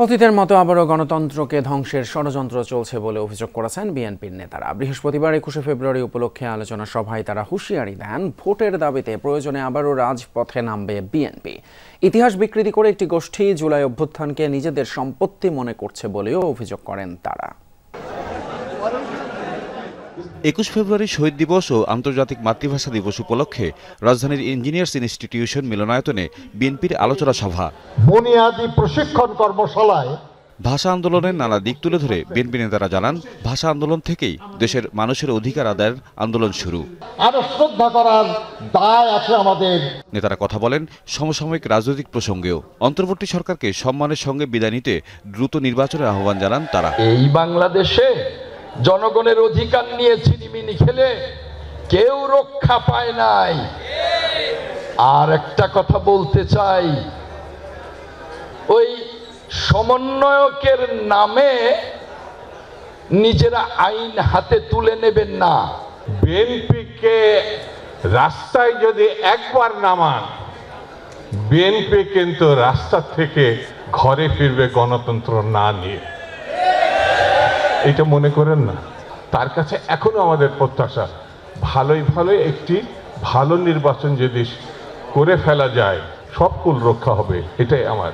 অতীতের মতো আবারও গণতন্ত্রকে ধ্বংসের ষড়যন্ত্র চলছে বলে অভিযোগ করেছেন বিএনপির নেতারা। বৃহস্পতিবার 21শে ফেব্রুয়ারি উপলক্ষে আলোচনা সভায় তারা হুঁশিয়ারি দেন, ভোটের দাবিতে প্রয়োজনে আবারও রাজপথে নামবে বিএনপি। ইতিহাস বিকৃতি করে একটি গোষ্ঠী জুলাই অভ্যুত্থানকে নিজেদের সম্পত্তি মনে করছে বলেও অভিযোগ করেন তারা। 21 ফেব্রুয়ারি শহীদ দিবস ও আন্তর্জাতিক মাতৃভাষা দিবস উপলক্ষে রাজধানীর ইঞ্জিনিয়ার্স ইনস্টিটিউশন মিলনায়তনে বিএনপির আলোচনা সভা, বুনিয়াদী প্রশিক্ষণ কর্মশালায় ভাষা আন্দোলনের নানা দিক তুলে ধরে বিএনপি নেতারা জানান, ভাষা আন্দোলন থেকেই দেশের মানুষের অধিকার আদায়ের আন্দোলন শুরু। আরো শ্রদ্ধা করার দায় আছে আমাদের। নেতারা কথা বলেন সমসাময়িক রাজনৈতিক প্রসঙ্গেও। অন্তর্বর্তী সরকারকে সম্মানের সঙ্গে বিদায় নিতে দ্রুত নির্বাচনের আহ্বান জানান তারা। এই বাংলাদেশে জনগণের অধিকার নিয়ে ছিনিমিনি খেলে কেউ রক্ষা পায় নাই। আর একটা কথা বলতে চাই, ওই সমন্বয়কের নামে নিজেরা আইন হাতে তুলে নেবেন না। বিএনপিকে রাস্তায় যদি একবার নামান, বিএনপি কিন্তু রাস্তা থেকে ঘরে ফিরবে গণতন্ত্র না নিয়ে। এটা মনে করেন না। তার কাছে এখনো আমাদের প্রত্যাশা, ভালোই একটি ভালো নির্বাচন যদি করে ফেলা যায়, সব কুল রক্ষা হবে, এটাই আমার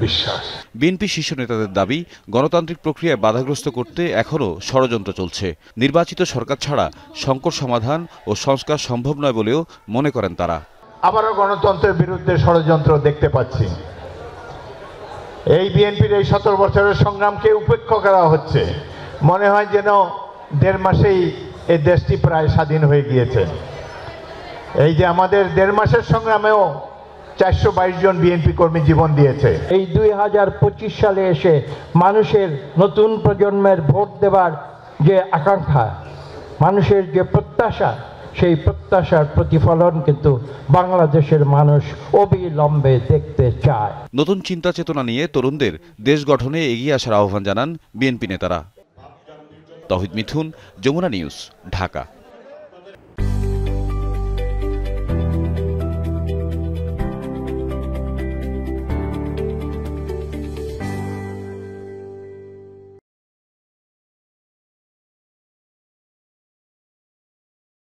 বিশ্বাস। বিএনপি শীর্ষ নেতাদের দাবি, গণতান্ত্রিক প্রক্রিয়ায় বাধাগ্রস্ত করতে এখনও ষড়যন্ত্র চলছে। নির্বাচিত সরকার ছাড়া সংকট সমাধান ও সংস্কার সম্ভব নয় বলেও মনে করেন তারা। আবারও গণতন্ত্রের বিরুদ্ধে ষড়যন্ত্র দেখতে পাচ্ছি। এই বিএনপির এই 17 বছরের সংগ্রামকে উপেক্ষা করা হচ্ছে। মনে হয় যেন 1.5 মাসেই এই দেশটি প্রায় স্বাধীন হয়ে গিয়েছে। এই যে আমাদের 1.5 মাসের সংগ্রামেও 422 জন বিএনপি কর্মী জীবন দিয়েছে। এই 2025 সালে এসে মানুষের নতুন প্রজন্মের ভোট দেবার যে আকাঙ্ক্ষা, মানুষের যে প্রত্যাশা, সেই প্রত্যাশার প্রতিফলন কিন্তু বাংলাদেশের মানুষ অবিলম্বে দেখতে চায়। নতুন চিন্তা চেতনা নিয়ে তরুণদের দেশ গঠনে এগিয়ে আসার আহ্বান জানান বিএনপি নেতারা। তৌহিদ মিথুন, যমুনা নিউজ, ঢাকা।